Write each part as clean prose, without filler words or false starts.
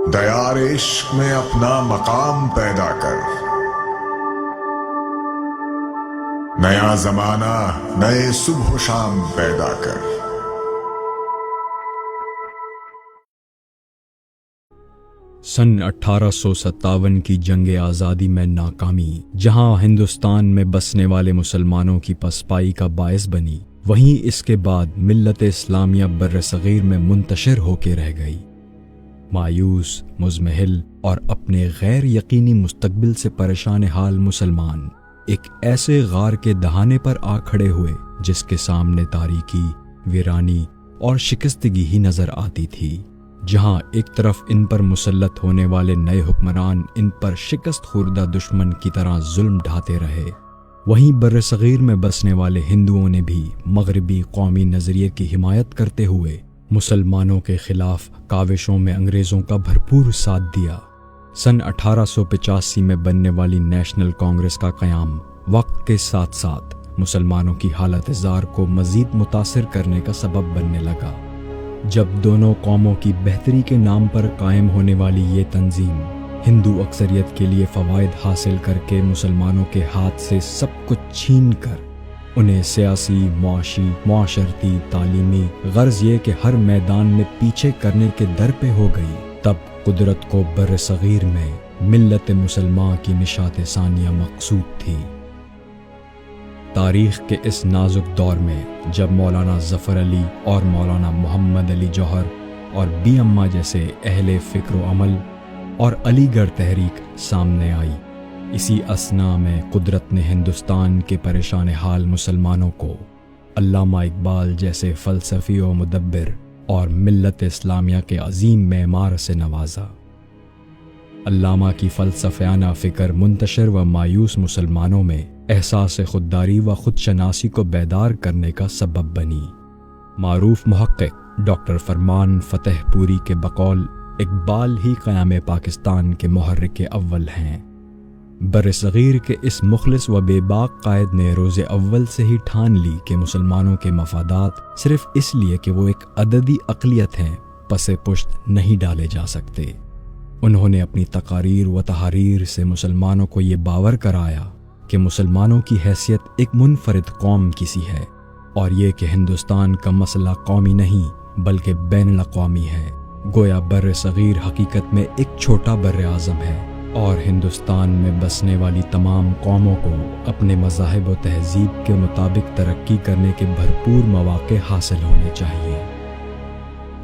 دیار عشق میں اپنا مقام پیدا کر، نیا زمانہ نئے صبح و شام پیدا کر۔ سن 1857 کی جنگ آزادی میں ناکامی جہاں ہندوستان میں بسنے والے مسلمانوں کی پسپائی کا باعث بنی، وہیں اس کے بعد ملت اسلامیہ برصغیر میں منتشر ہو کے رہ گئی۔ مایوس، مضمحل اور اپنے غیر یقینی مستقبل سے پریشان حال مسلمان ایک ایسے غار کے دہانے پر آ کھڑے ہوئے جس کے سامنے تاریکی، ویرانی اور شکستگی ہی نظر آتی تھی۔ جہاں ایک طرف ان پر مسلط ہونے والے نئے حکمران ان پر شکست خوردہ دشمن کی طرح ظلم ڈھاتے رہے، وہیں برصغیر میں بسنے والے ہندوؤں نے بھی مغربی قومی نظریے کی حمایت کرتے ہوئے مسلمانوں کے خلاف کاوشوں میں انگریزوں کا بھرپور ساتھ دیا۔ سن 1885 میں بننے والی نیشنل کانگریس کا قیام وقت کے ساتھ ساتھ مسلمانوں کی حالت زار کو مزید متاثر کرنے کا سبب بننے لگا۔ جب دونوں قوموں کی بہتری کے نام پر قائم ہونے والی یہ تنظیم ہندو اکثریت کے لیے فوائد حاصل کر کے مسلمانوں کے ہاتھ سے سب کچھ چھین کر انہیں سیاسی، معاشی، معاشرتی، تعلیمی غرض یہ کہ ہر میدان میں پیچھے کرنے کے در پہ ہو گئی، تب قدرت کو برصغیر میں ملت مسلمان کی نشاط ثانیہ مقصود تھی۔ تاریخ کے اس نازک دور میں جب مولانا ظفر علی اور مولانا محمد علی جوہر اور بی اماں جیسے اہل فکر و عمل اور علی گڑھ تحریک سامنے آئی، اسی اثنا میں قدرت نے ہندوستان کے پریشان حال مسلمانوں کو علامہ اقبال جیسے فلسفی و مدبر اور ملت اسلامیہ کے عظیم معمار سے نوازا۔ علامہ کی فلسفیانہ فکر منتشر و مایوس مسلمانوں میں احساس خودداری و خودشناسی کو بیدار کرنے کا سبب بنی۔ معروف محقق ڈاکٹر فرمان فتح پوری کے بقول اقبال ہی قیام پاکستان کے محرک اول ہیں۔ برصغیر کے اس مخلص و بے باک قائد نے روز اول سے ہی ٹھان لی کہ مسلمانوں کے مفادات صرف اس لیے کہ وہ ایک عددی اقلیت ہیں پس پشت نہیں ڈالے جا سکتے۔ انہوں نے اپنی تقاریر و تحاریر سے مسلمانوں کو یہ باور کرایا کہ مسلمانوں کی حیثیت ایک منفرد قوم کی سی ہے، اور یہ کہ ہندوستان کا مسئلہ قومی نہیں بلکہ بین الاقوامی ہے۔ گویا برصغیر حقیقت میں ایک چھوٹا بر اعظم ہے، اور ہندوستان میں بسنے والی تمام قوموں کو اپنے مذاہب و تہذیب کے مطابق ترقی کرنے کے بھرپور مواقع حاصل ہونے چاہیے۔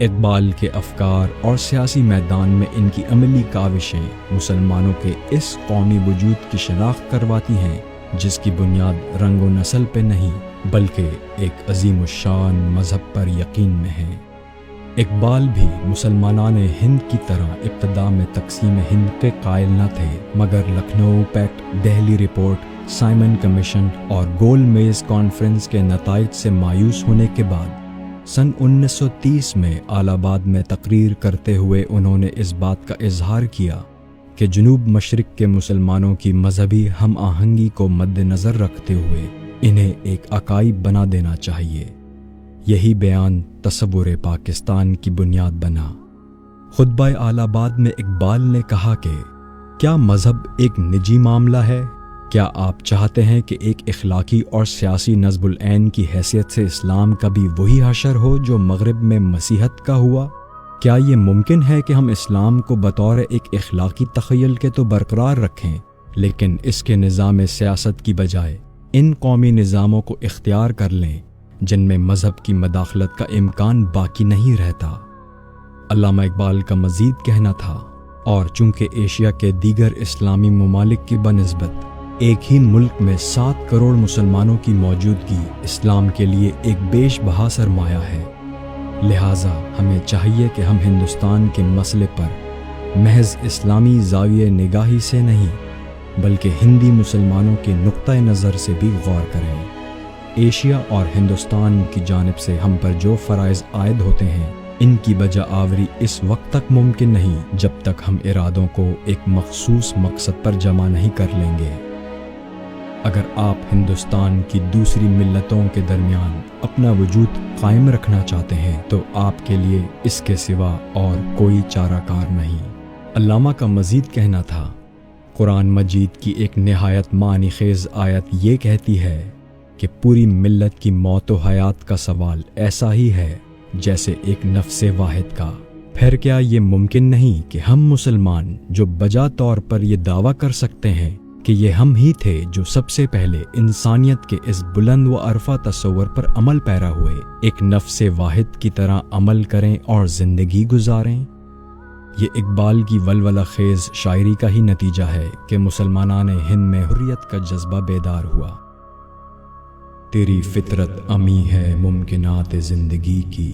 اقبال کے افکار اور سیاسی میدان میں ان کی عملی کاوشیں مسلمانوں کے اس قومی وجود کی شناخت کرواتی ہیں جس کی بنیاد رنگ و نسل پہ نہیں بلکہ ایک عظیم الشان مذہب پر یقین میں ہے۔ اقبال بھی مسلمانان ہند کی طرح ابتدا میں تقسیم ہند کے قائل نہ تھے، مگر Lucknow packet, Delhi report, Simon commission اور گول میز کانفرنس کے نتائج سے مایوس ہونے کے بعد سن 1930 میں الہ آباد میں تقریر کرتے ہوئے انہوں نے اس بات کا اظہار کیا کہ جنوب مشرق کے مسلمانوں کی مذہبی ہم آہنگی کو مد نظر رکھتے ہوئے انہیں ایک عقائد بنا دینا چاہیے۔ یہی بیان تصور پاکستان کی بنیاد بنا۔ خطبہ الہ آباد میں اقبال نے کہا کہ کیا مذہب ایک نجی معاملہ ہے؟ کیا آپ چاہتے ہیں کہ ایک اخلاقی اور سیاسی نصب العین کی حیثیت سے اسلام کا بھی وہی حشر ہو جو مغرب میں مسیحت کا ہوا؟ کیا یہ ممکن ہے کہ ہم اسلام کو بطور ایک اخلاقی تخیل کے تو برقرار رکھیں لیکن اس کے نظام سیاست کی بجائے ان قومی نظاموں کو اختیار کر لیں جن میں مذہب کی مداخلت کا امکان باقی نہیں رہتا؟ علامہ اقبال کا مزید کہنا تھا، اور چونکہ ایشیا کے دیگر اسلامی ممالک کی بنسبت ایک ہی ملک میں 7 کروڑ مسلمانوں کی موجودگی اسلام کے لیے ایک بیش بہا سرمایہ ہے، لہٰذا ہمیں چاہیے کہ ہم ہندوستان کے مسئلے پر محض اسلامی زاویہ نگاہی سے نہیں بلکہ ہندی مسلمانوں کے نقطۂ نظر سے بھی غور کریں۔ ایشیا اور ہندوستان کی جانب سے ہم پر جو فرائض عائد ہوتے ہیں ان کی بجا آوری اس وقت تک ممکن نہیں جب تک ہم ارادوں کو ایک مخصوص مقصد پر جمع نہیں کر لیں گے۔ اگر آپ ہندوستان کی دوسری ملتوں کے درمیان اپنا وجود قائم رکھنا چاہتے ہیں تو آپ کے لیے اس کے سوا اور کوئی چارہ کار نہیں۔ علامہ کا مزید کہنا تھا، قرآن مجید کی ایک نہایت معنی خیز آیت یہ کہتی ہے کہ پوری ملت کی موت و حیات کا سوال ایسا ہی ہے جیسے ایک نفس واحد کا۔ پھر کیا یہ ممکن نہیں کہ ہم مسلمان جو بجا طور پر یہ دعویٰ کر سکتے ہیں کہ یہ ہم ہی تھے جو سب سے پہلے انسانیت کے اس بلند و عرفہ تصور پر عمل پیرا ہوئے، ایک نفس واحد کی طرح عمل کریں اور زندگی گزاریں؟ یہ اقبال کی ولولہ خیز شاعری کا ہی نتیجہ ہے کہ مسلمانان ہند میں حریت کا جذبہ بیدار ہوا۔ تیری فطرت امی ہے ممکنات زندگی کی،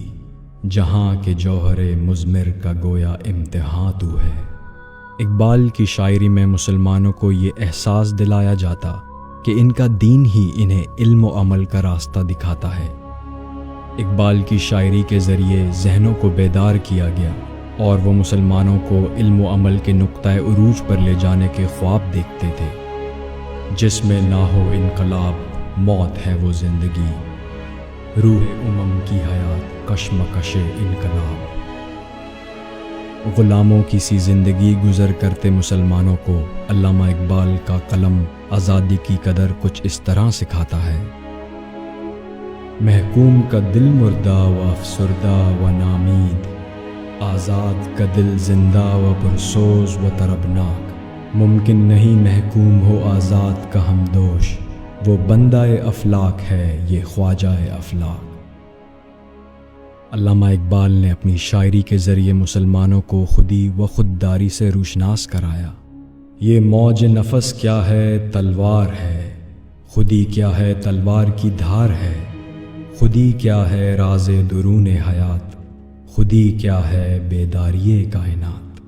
جہاں کے جوہر مضمر کا گویا امتحان تو ہے۔ اقبال کی شاعری میں مسلمانوں کو یہ احساس دلایا جاتا کہ ان کا دین ہی انہیں علم و عمل کا راستہ دکھاتا ہے۔ اقبال کی شاعری کے ذریعے ذہنوں کو بیدار کیا گیا اور وہ مسلمانوں کو علم و عمل کے نقطۂ عروج پر لے جانے کے خواب دیکھتے تھے۔ جس میں نہ ہو انقلاب، موت ہے وہ زندگی، روح امم کی حیات کشمکش انقلاب۔ غلاموں کی سی زندگی گزر کرتے مسلمانوں کو علامہ اقبال کا قلم آزادی کی قدر کچھ اس طرح سکھاتا ہے۔ محکوم کا دل مردہ و افسردہ و نامید، آزاد کا دل زندہ و پرسوز و طربناک۔ ممکن نہیں محکوم ہو آزاد کا ہمدوش، وہ بندہ افلاک ہے یہ خواجہ افلاک۔ علامہ اقبال نے اپنی شاعری کے ذریعے مسلمانوں کو خودی و خودداری سے روشناس کرایا۔ یہ موج نفس کیا ہے تلوار ہے، خودی کیا ہے تلوار کی دھار ہے، خودی کیا ہے راز درون حیات، خودی کیا ہے بیداری کائنات۔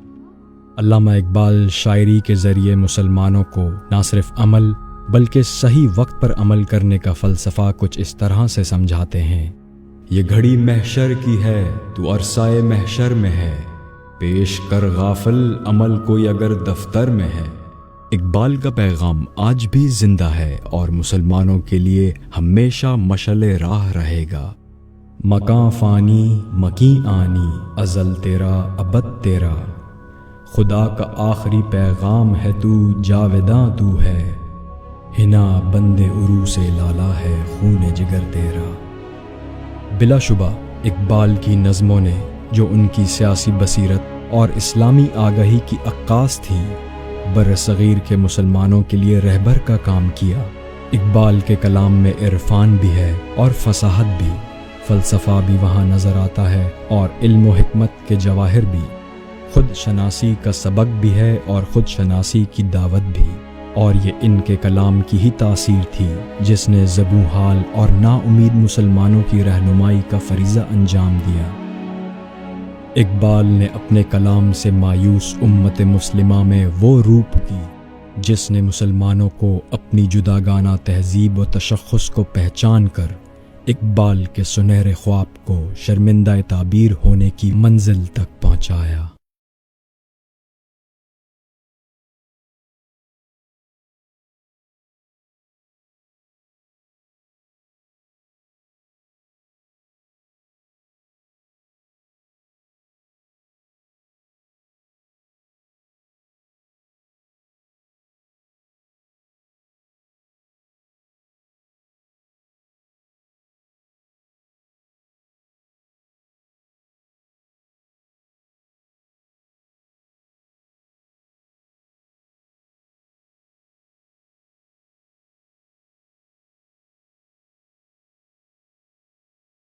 علامہ اقبال شاعری کے ذریعے مسلمانوں کو نہ صرف عمل بلکہ صحیح وقت پر عمل کرنے کا فلسفہ کچھ اس طرح سے سمجھاتے ہیں۔ یہ گھڑی محشر کی ہے تو عرصۂ محشر میں ہے، پیش کر غافل عمل کوئی اگر دفتر میں ہے۔ اقبال کا پیغام آج بھی زندہ ہے اور مسلمانوں کے لیے ہمیشہ مشعل راہ رہے گا۔ مکاں فانی مکیں آنی، ازل تیرا ابد تیرا، خدا کا آخری پیغام ہے تو، جاوداں تو ہے، ہنا بند عروس لالا ہے خون جگر تیرا۔ بلا شبہ اقبال کی نظموں نے جو ان کی سیاسی بصیرت اور اسلامی آگاہی کی عکاس تھی، برصغیر کے مسلمانوں کے لیے رہبر کا کام کیا۔ اقبال کے کلام میں عرفان بھی ہے اور فصاحت بھی، فلسفہ بھی وہاں نظر آتا ہے اور علم و حکمت کے جواہر بھی، خود شناسی کا سبق بھی ہے اور خود شناسی کی دعوت بھی، اور یہ ان کے کلام کی ہی تاثیر تھی جس نے زبوں حال اور نا امید مسلمانوں کی رہنمائی کا فریضہ انجام دیا۔ اقبال نے اپنے کلام سے مایوس امت مسلمہ میں وہ روپ کی جس نے مسلمانوں کو اپنی جداگانہ تہذیب و تشخص کو پہچان کر اقبال کے سنہرے خواب کو شرمندہ تعبیر ہونے کی منزل تک پہنچایا۔